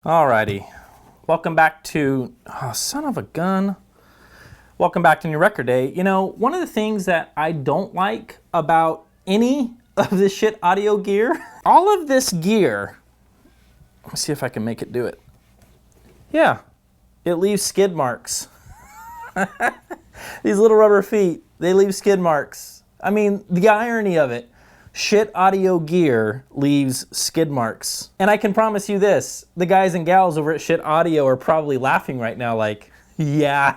Alrighty, welcome back to, oh, son of a gun. Welcome back to New Record Day. You know, one of the things that I don't like about any of this Schiit audio gear, all of this gear, let me see if I can make it do it. Yeah, it leaves skid marks. These little rubber feet, they leave skid marks. I mean, the irony of it. Schiit audio gear leaves skid marks. And I can promise you this, the guys and gals over at Schiit Audio are probably laughing right now like, yeah,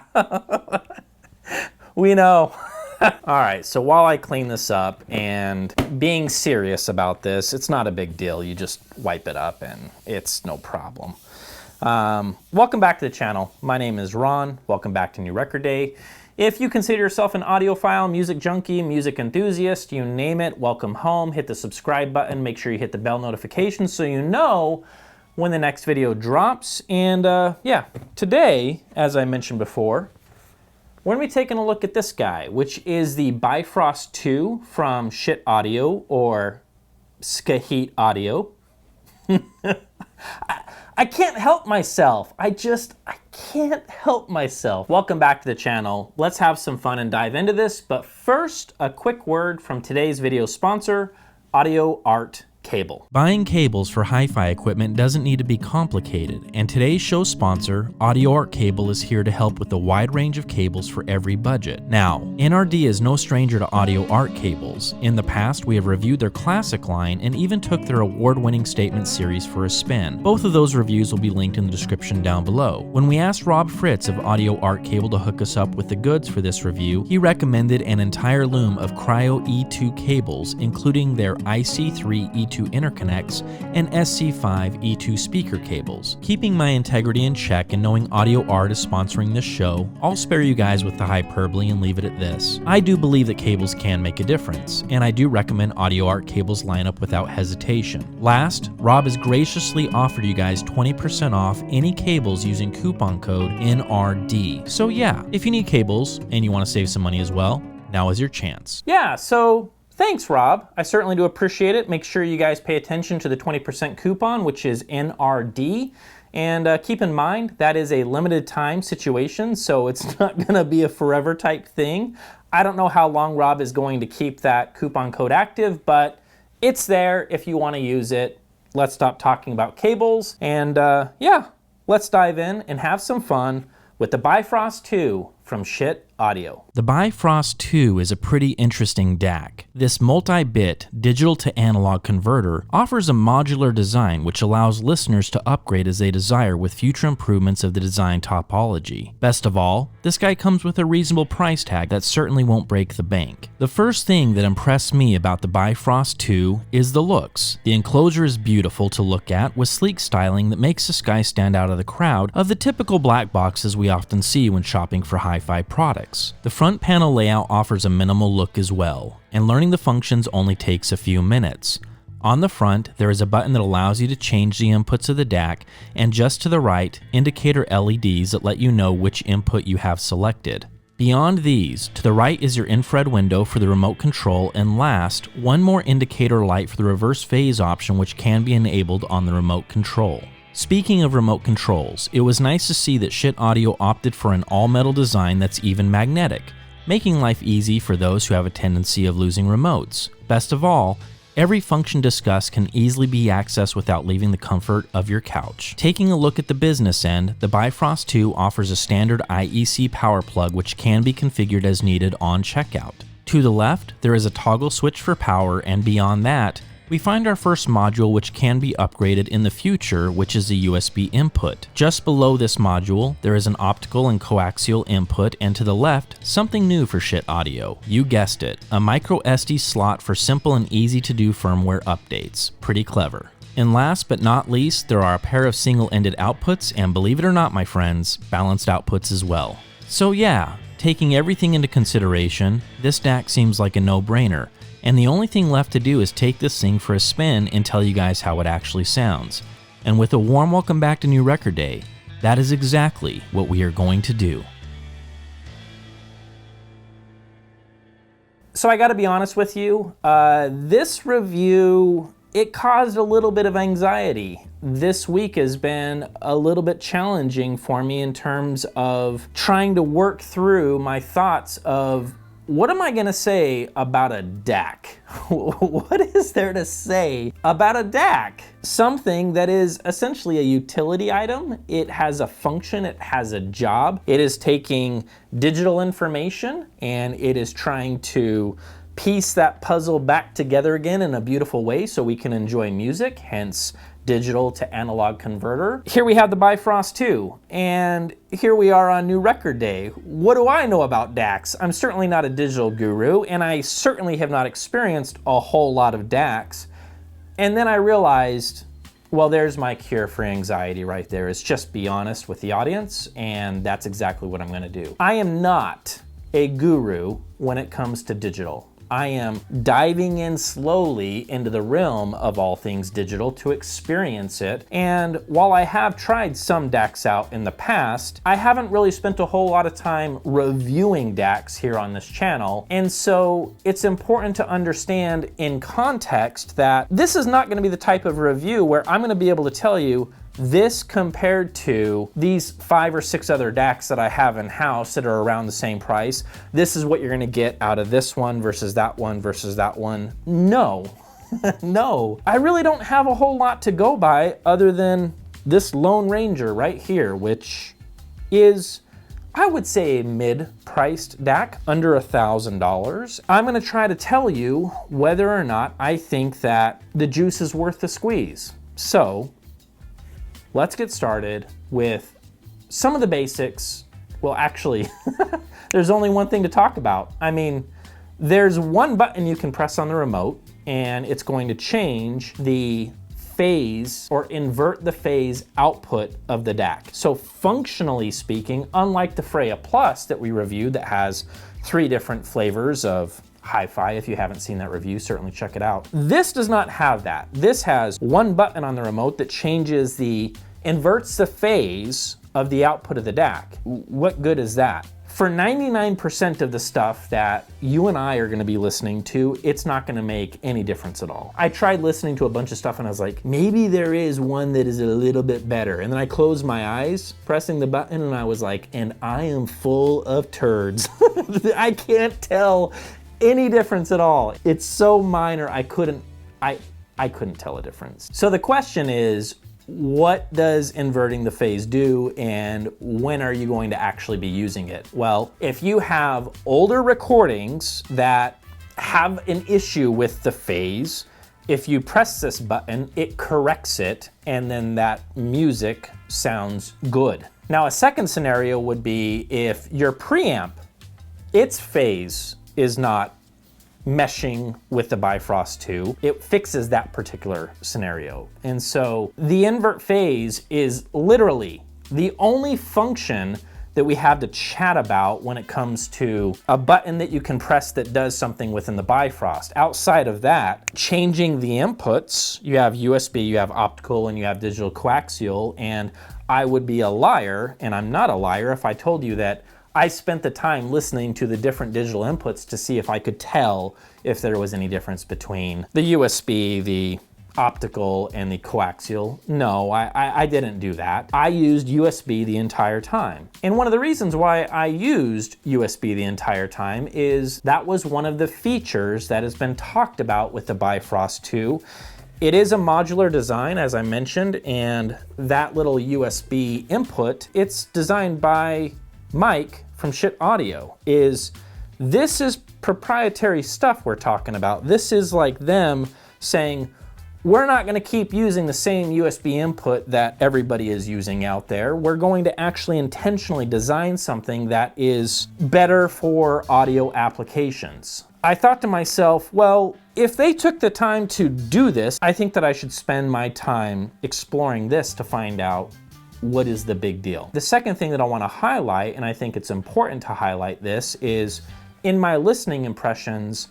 we know. All right, so while I clean this up and being serious about this, it's not a big deal. You just wipe it up and it's no problem. Welcome back to the channel. My name is Ron. Welcome back to New Record Day. If you consider yourself an audiophile, music junkie, music enthusiast, you name it, welcome home. Hit the subscribe button. Make sure you hit the bell notification so you know when the next video drops. And yeah, today, as I mentioned before, we're going to be taking a look at this guy, which is the Bifrost 2 from Schiit Audio, or Schiit Audio. I can't help myself. I can't help myself. Welcome back to the channel. Let's have some fun and dive into this. But first, a quick word from today's video sponsor, Audio Art Cable. Buying cables for hi-fi equipment doesn't need to be complicated, and today's show sponsor, Audio Art Cable, is here to help with a wide range of cables for every budget. Now, NRD is no stranger to audio art cables. In the past, we have reviewed their classic line and even took their award-winning statement series for a spin. Both of those reviews will be linked in the description down below. When we asked Rob Fritz of Audio Art Cable to hook us up with the goods for this review, he recommended an entire loom of Cryo E2 cables, including their IC3 E2 interconnects and SC5 E2 speaker cables. Keeping my integrity in check and knowing Audio Art is sponsoring this show, I'll spare you guys with the hyperbole and leave it at this. I do believe that cables can make a difference, and I do recommend Audio Art Cable's lineup without hesitation. Last, Rob has graciously offered you guys 20% off any cables using coupon code NRD. So yeah, if you need cables and you want to save some money as well, now is your chance. Yeah, so thanks, Rob. I certainly do appreciate it. Make sure you guys pay attention to the 20% coupon, which is NRD. And keep in mind, that is a limited time situation, so it's not going to be a forever type thing. I don't know how long Rob is going to keep that coupon code active, but it's there if you want to use it. Let's stop talking about cables. And yeah, let's dive in and have some fun with the Bifrost 2 from Schiit Audio. The Bifrost 2 is a pretty interesting DAC. This multi-bit digital to analog converter offers a modular design which allows listeners to upgrade as they desire with future improvements of the design topology. Best of all, this guy comes with a reasonable price tag that certainly won't break the bank. The first thing that impressed me about the Bifrost 2 is the looks. The enclosure is beautiful to look at with sleek styling that makes this guy stand out of the crowd of the typical black boxes we often see when shopping for hi-fi products. The front panel layout offers a minimal look as well, and learning the functions only takes a few minutes. On the front, there is a button that allows you to change the inputs of the DAC, and just to the right, indicator LEDs that let you know which input you have selected. Beyond these, to the right is your infrared window for the remote control, and last, one more indicator light for the reverse phase option which can be enabled on the remote control. Speaking of remote controls, it was nice to see that Schiit Audio opted for an all-metal design that's even magnetic, making life easy for those who have a tendency of losing remotes. Best of all, every function discussed can easily be accessed without leaving the comfort of your couch. Taking a look at the business end, the Bifrost 2 offers a standard IEC power plug which can be configured as needed on checkout. To the left, there is a toggle switch for power, and beyond that, we find our first module which can be upgraded in the future, which is a USB input. Just below this module, there is an optical and coaxial input, and to the left, something new for Schiit Audio. You guessed it, a micro SD slot for simple and easy to do firmware updates. Pretty clever. And last but not least, there are a pair of single-ended outputs, and believe it or not, my friends, balanced outputs as well. So yeah, taking everything into consideration, this DAC seems like a no-brainer. And the only thing left to do is take this thing for a spin and tell you guys how it actually sounds. And with a warm welcome back to New Record Day, that is exactly what we are going to do. So I gotta be honest with you, this review, it caused a little bit of anxiety. this week has been a little bit challenging for me in terms of trying to work through my thoughts of what am I gonna say about a DAC? What is there to say about a DAC? Something that is essentially a utility item. It has a function, it has a job. It is taking digital information and it is trying to piece that puzzle back together again in a beautiful way so we can enjoy music, hence digital to analog converter. Here we have the Bifrost 2, and here we are on New Record Day. What do I know about DACs? I'm certainly not a digital guru, and I certainly have not experienced a whole lot of DACs. And then I realized, well, there's my cure for anxiety right there, is just be honest with the audience, and that's exactly what I'm gonna do. I am not a guru when it comes to digital. I am diving in slowly into the realm of all things digital to experience it. And while I have tried some DACs out in the past, I haven't really spent a whole lot of time reviewing DACs here on this channel. And so it's important to understand in context that this is not gonna be the type of review where I'm gonna be able to tell you this compared to these 5 or 6 other DACs that I have in house that are around the same price. This is what you're gonna get out of this one versus that one versus that one. No, no. I really don't have a whole lot to go by other than this Lone Ranger right here, which is, I would say, a mid-priced DAC, under $1,000. I'm gonna try to tell you whether or not I think that the juice is worth the squeeze. So, let's get started with some of the basics. Well, actually, there's only one thing to talk about. I mean, there's one button you can press on the remote and it's going to change the phase or invert the phase output of the DAC. So functionally speaking, unlike the Freya Plus that we reviewed that has 3 different flavors of hi-fi, if you haven't seen that review, certainly check it out. This does not have that. This has one button on the remote that inverts the phase of the output of the DAC. What good is that? For 99% of the stuff that you and I are gonna be listening to, it's not gonna make any difference at all. I tried listening to a bunch of stuff and I was like, maybe there is one that is a little bit better. And then I closed my eyes, pressing the button, and I was like, and I am full of turds. I can't tell any difference at all. It's so minor, I couldn't tell a difference. So the question is, what does inverting the phase do and when are you going to actually be using it? Well, if you have older recordings that have an issue with the phase, if you press this button, it corrects it and then that music sounds good. Now, a second scenario would be if your preamp, its phase is not meshing with the Bifrost 2, it fixes that particular scenario. And so the invert phase is literally the only function that we have to chat about when it comes to a button that you can press that does something within the Bifrost. Outside of that, changing the inputs, you have USB, you have optical, and you have digital coaxial, and I would be a liar, and I'm not a liar, if I told you that I spent the time listening to the different digital inputs to see if I could tell if there was any difference between the USB, the optical, and the coaxial. No, I didn't do that. I used USB the entire time. And one of the reasons why I used USB the entire time is that was one of the features that has been talked about with the Bifrost 2. It is a modular design, as I mentioned, and that little USB input, it's designed by Mike from Schiit Audio. This is proprietary stuff we're talking about. This is like them saying, we're not gonna keep using the same USB input that everybody is using out there. We're going to actually intentionally design something that is better for audio applications. I thought to myself, well, if they took the time to do this, I think that I should spend my time exploring this to find out what is the big deal. The second thing that I want to highlight, and I think it's important to highlight this, is in my listening impressions,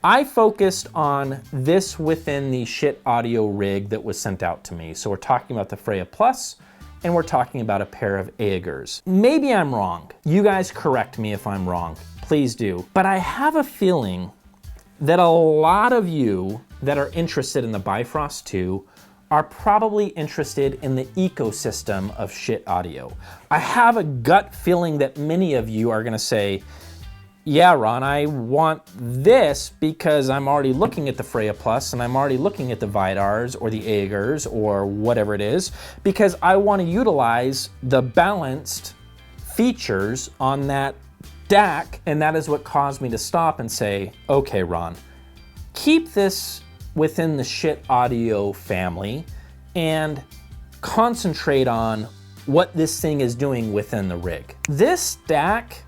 I focused on this within the Schiit Audio rig that was sent out to me. So we're talking about the Freya Plus, and we're talking about a pair of Aegers. Maybe I'm wrong. You guys correct me if I'm wrong. Please do. But I have a feeling that a lot of you that are interested in the Bifrost 2 are probably interested in the ecosystem of Schiit audio. I have a gut feeling that many of you are gonna say, yeah, Ron, I want this because I'm already looking at the Freya Plus and I'm already looking at the Vidars or the Agers or whatever it is, because I want to utilize the balanced features on that DAC, and that is what caused me to stop and say, okay, Ron, keep this within the Schiit audio family and concentrate on what this thing is doing within the rig. This DAC,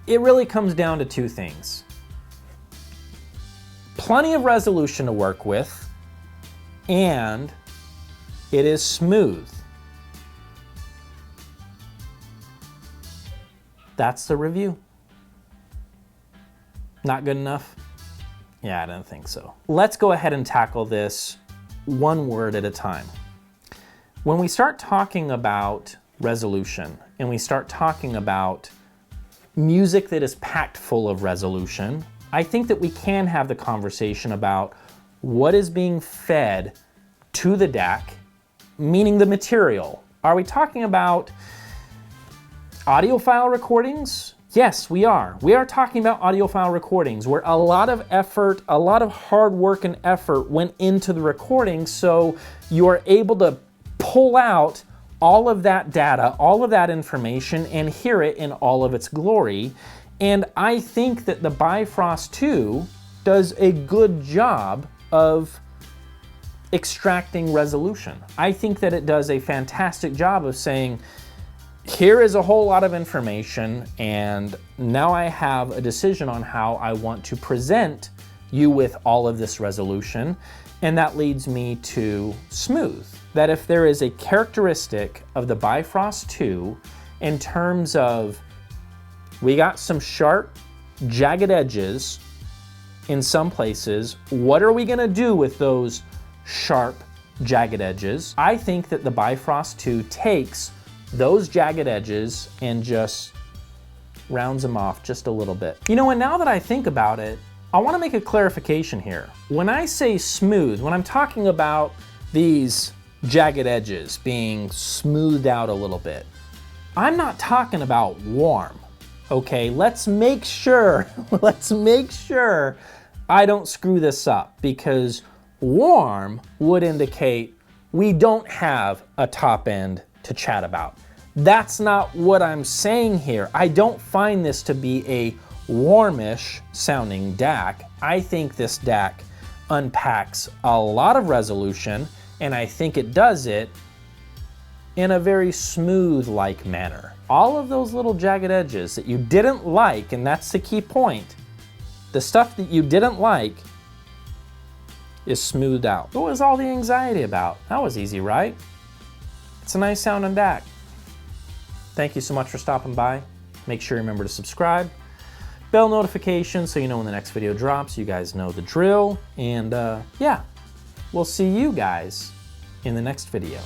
it really comes down to two things. Plenty of resolution to work with, and it is smooth. That's the review. Not good enough? Yeah, I didn't think so. Let's go ahead and tackle this one word at a time. When we start talking about resolution and we start talking about music that is packed full of resolution, I think that we can have the conversation about what is being fed to the DAC, meaning the material. Are we talking about audio file recordings? Yes, we are. We are talking about audio file recordings where a lot of effort, a lot of hard work and effort went into the recording, so you are able to pull out all of that data, all of that information, and hear it in all of its glory. And I think that the Bifrost 2 does a good job of extracting resolution. I think that it does a fantastic job of saying, here is a whole lot of information, and now I have a decision on how I want to present you with all of this resolution, and that leads me to smooth. That if there is a characteristic of the Bifrost 2 in terms of, we got some sharp, jagged edges in some places, what are we gonna do with those sharp, jagged edges? I think that the Bifrost 2 takes those jagged edges and just rounds them off just a little bit. You know, and now that I think about it, I wanna make a clarification here. When I say smooth, when I'm talking about these jagged edges being smoothed out a little bit, I'm not talking about warm, okay? Let's make sure I don't screw this up, because warm would indicate we don't have a top end to chat about. That's not what I'm saying here. I don't find this to be a warmish sounding DAC. I think this DAC unpacks a lot of resolution, and I think it does it in a very smooth-like manner. All of those little jagged edges that you didn't like, and that's the key point, the stuff that you didn't like is smoothed out. What was all the anxiety about? That was easy, right? It's a nice sounding DAC. Thank you so much for stopping by. Make sure you remember to subscribe, bell notifications so you know when the next video drops. You guys know the drill. And yeah, we'll see you guys in the next video.